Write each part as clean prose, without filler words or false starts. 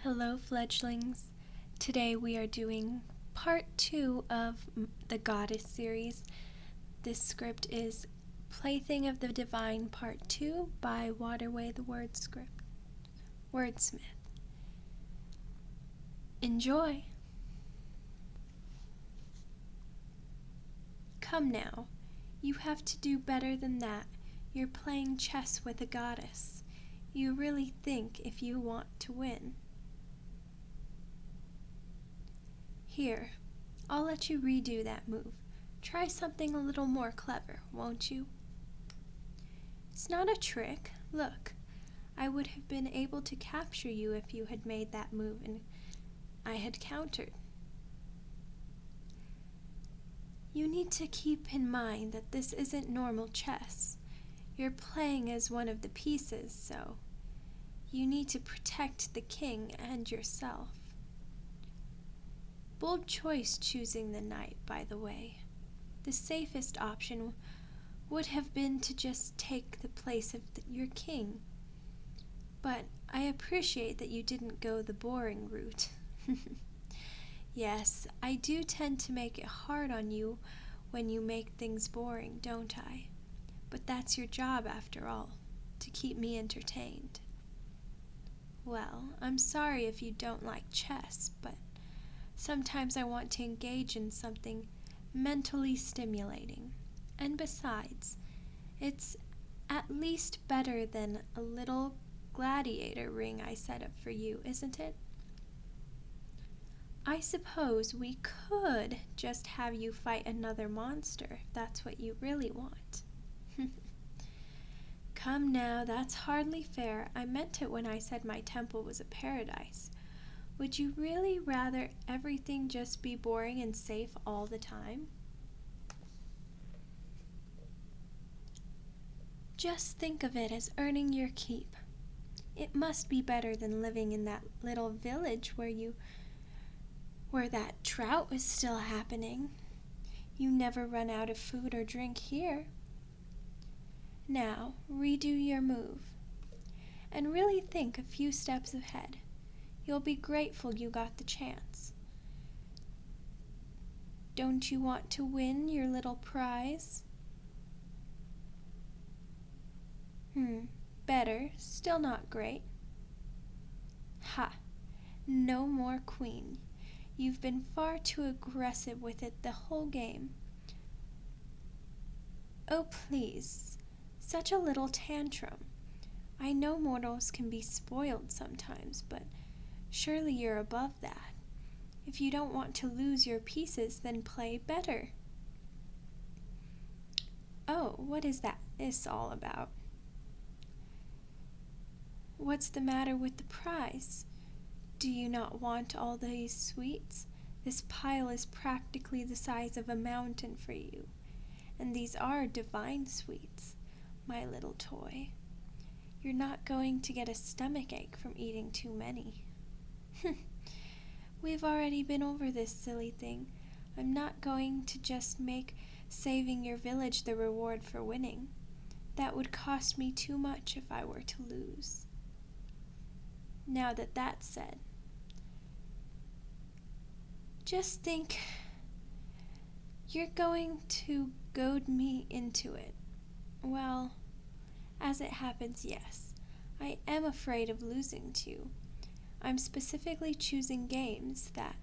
Hello, fledglings. Today we are doing part 2 of the Goddess series. This script is Plaything of the Divine Part 2 by Waterway the Wordsmith. Enjoy! Come now, you have to do better than that. You're playing chess with a goddess. You really think if you want to win. Here, I'll let you redo that move. Try something a little more clever, won't you? It's not a trick. Look, I would have been able to capture you if you had made that move and I had countered. You need to keep in mind that this isn't normal chess. You're playing as one of the pieces, so you need to protect the king and yourself. Bold choice choosing the knight, by the way. The safest option would have been to just take the place of your king. But I appreciate that you didn't go the boring route. Yes, I do tend to make it hard on you when you make things boring, don't I? But that's your job after all, to keep me entertained. Well, I'm sorry if you don't like chess, but sometimes I want to engage in something mentally stimulating. And besides, it's at least better than a little gladiator ring I set up for you, isn't it? I suppose we could just have you fight another monster, if that's what you really want. Come now, that's hardly fair. I meant it when I said my temple was a paradise. Would you really rather everything just be boring and safe all the time? Just think of it as earning your keep. It must be better than living in that little village where that drought is still happening. You never run out of food or drink here. Now, redo your move. And really think a few steps ahead. You'll be grateful you got the chance. Don't you want to win your little prize? Better, still not great. Ha! No more queen. You've been far too aggressive with it the whole game. Oh, please, such a little tantrum. I know mortals can be spoiled sometimes, but surely you're above that. If you don't want to lose your pieces, then play better. Oh, what is this all about? What's the matter with the prize? Do you not want all these sweets? This pile is practically the size of a mountain for you, and these are divine sweets, my little toy. You're not going to get a stomachache from eating too many. We've already been over this silly thing. I'm not going to just make saving your village the reward for winning. That would cost me too much if I were to lose. Now that that's said, just think, you're going to goad me into it. Well, as it happens, yes, I am afraid of losing to you. I'm specifically choosing games that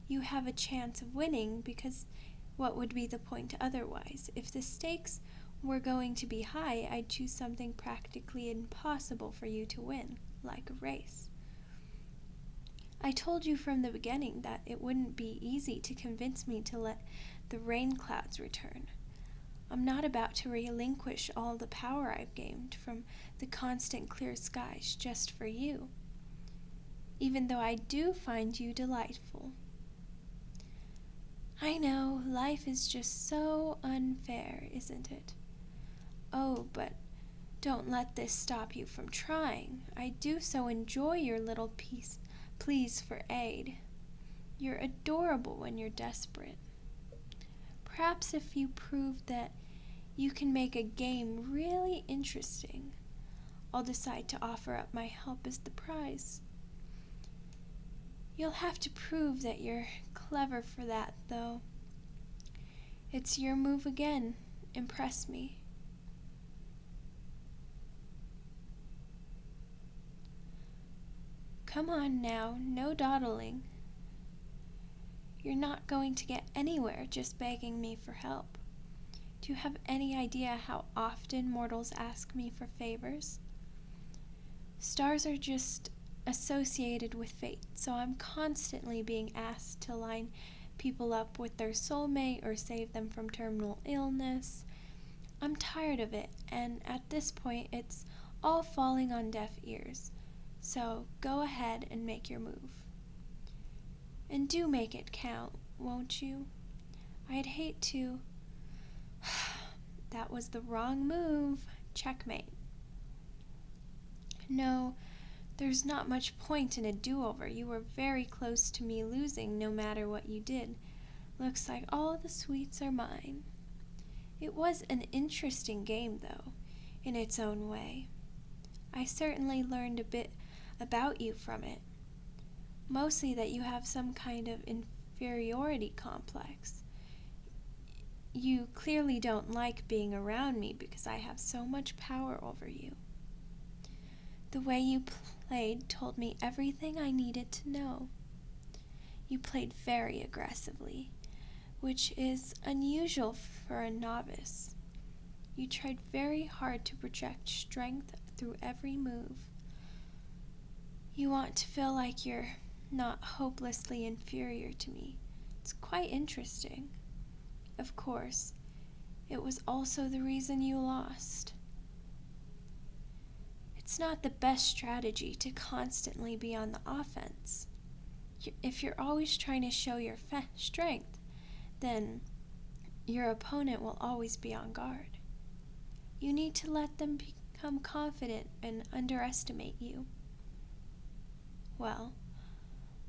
you have a chance of winning because what would be the point otherwise? If the stakes were going to be high, I'd choose something practically impossible for you to win, like a race. I told you from the beginning that it wouldn't be easy to convince me to let the rain clouds return. I'm not about to relinquish all the power I've gained from the constant clear skies just for you, even though I do find you delightful. I know, life is just so unfair, isn't it? Oh, but don't let this stop you from trying. I do so enjoy your little pleas for aid. You're adorable when you're desperate. Perhaps if you prove that you can make a game really interesting, I'll decide to offer up my help as the prize. You'll have to prove that you're clever for that, though. It's your move again. Impress me. Come on now, no dawdling. You're not going to get anywhere just begging me for help. Do you have any idea how often mortals ask me for favors? Stars are just associated with fate, so I'm constantly being asked to line people up with their soulmate or save them from terminal illness. I'm tired of it, and at this point it's all falling on deaf ears. So go ahead and make your move. And do make it count, won't you? I'd hate to... That was the wrong move. Checkmate. No, there's not much point in a do-over. You were very close to me losing no matter what you did. Looks like all the sweets are mine. It was an interesting game, though, in its own way. I certainly learned a bit about you from it. Mostly that you have some kind of inferiority complex. You clearly don't like being around me because I have so much power over you. The way you played told me everything I needed to know. You played very aggressively, which is unusual for a novice. You tried very hard to project strength through every move. You want to feel like you're not hopelessly inferior to me. It's quite interesting. Of course, it was also the reason you lost. It's not the best strategy to constantly be on the offense. If you're always trying to show your strength, then your opponent will always be on guard. You need to let them become confident and underestimate you. Well,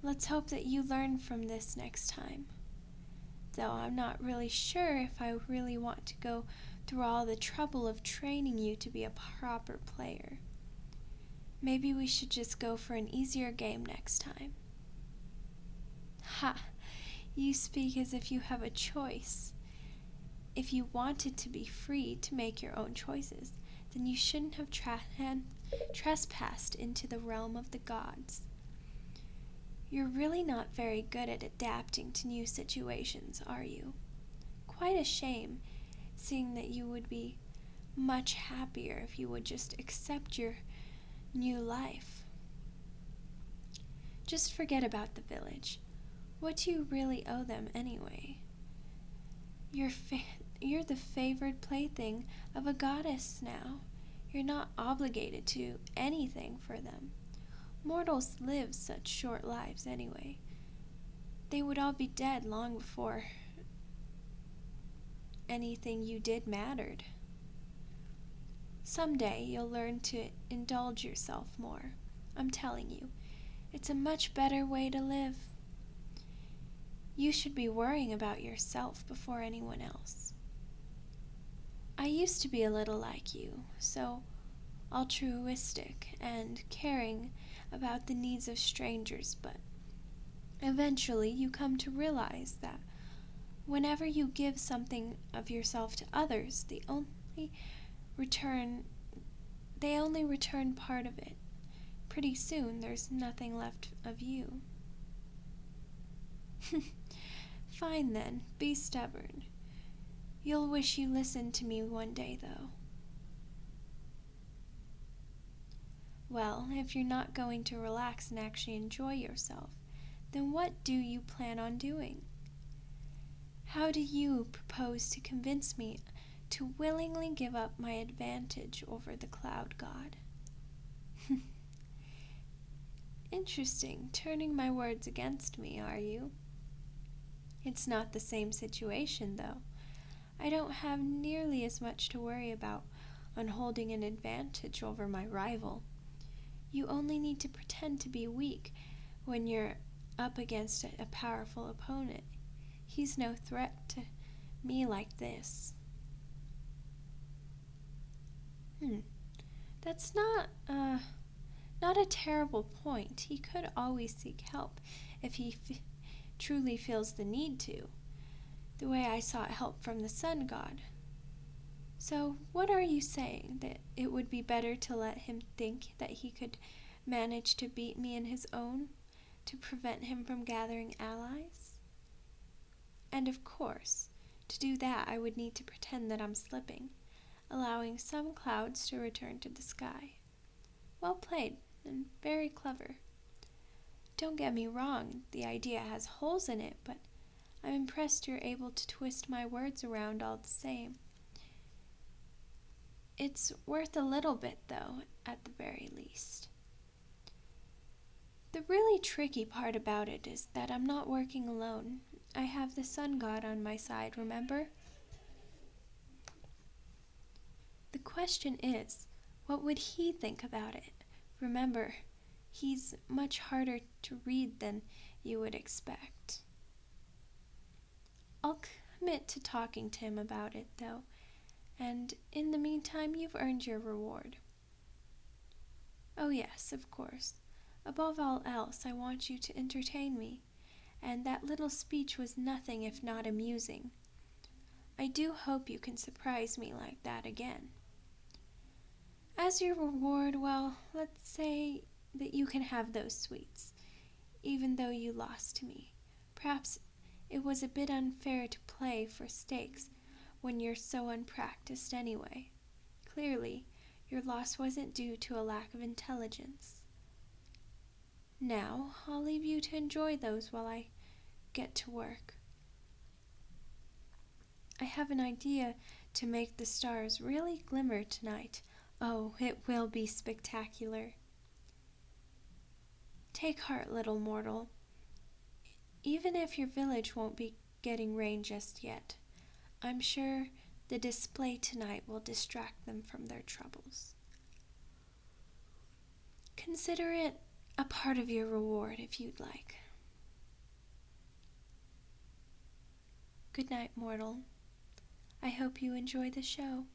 let's hope that you learn from this next time. Though I'm not really sure if I really want to go through all the trouble of training you to be a proper player. Maybe we should just go for an easier game next time. Ha! You speak as if you have a choice. If you wanted to be free to make your own choices, then you shouldn't have trespassed into the realm of the gods. You're really not very good at adapting to new situations, are you? Quite a shame, seeing that you would be much happier if you would just accept your new life. Just forget about the village. What do you really owe them anyway? You're the favored plaything of a goddess now. You're not obligated to anything for them. Mortals live such short lives anyway. They would all be dead long before anything you did mattered. Someday you'll learn to indulge yourself more. I'm telling you, it's a much better way to live. You should be worrying about yourself before anyone else. I used to be a little like you, so altruistic and caring about the needs of strangers, but eventually you come to realize that whenever you give something of yourself to others, they only return part of it. Pretty soon there's nothing left of you. Fine then, be stubborn. You'll wish you listened to me one day, though. Well, if you're not going to relax and actually enjoy yourself, then what do you plan on doing? How do you propose to convince me to willingly give up my advantage over the cloud god? Interesting, turning my words against me, are you? It's not the same situation, though. I don't have nearly as much to worry about on holding an advantage over my rival. You only need to pretend to be weak when you're up against a powerful opponent. He's no threat to me like this. That's not Not a terrible point. He could always seek help if he truly feels the need to, the way I sought help from the sun god. So, what are you saying? That it would be better to let him think that he could manage to beat me in his own, to prevent him from gathering allies? And of course, to do that I would need to pretend that I'm slipping, allowing some clouds to return to the sky. Well played, and very clever. Don't get me wrong, the idea has holes in it, but I'm impressed you're able to twist my words around all the same. It's worth a little bit, though, at the very least. The really tricky part about it is that I'm not working alone. I have the sun god on my side, remember? The question is, what would he think about it? Remember, he's much harder to read than you would expect. I'll commit to talking to him about it, though, and in the meantime, you've earned your reward. Oh yes, of course. Above all else, I want you to entertain me, and that little speech was nothing if not amusing. I do hope you can surprise me like that again. As your reward, well, let's say that you can have those sweets, even though you lost to me. Perhaps it was a bit unfair to play for stakes when you're so unpracticed anyway. Clearly, your loss wasn't due to a lack of intelligence. Now, I'll leave you to enjoy those while I get to work. I have an idea to make the stars really glimmer tonight. Oh, it will be spectacular. Take heart, little mortal. Even if your village won't be getting rain just yet, I'm sure the display tonight will distract them from their troubles. Consider it a part of your reward if you'd like. Good night, mortal. I hope you enjoy the show.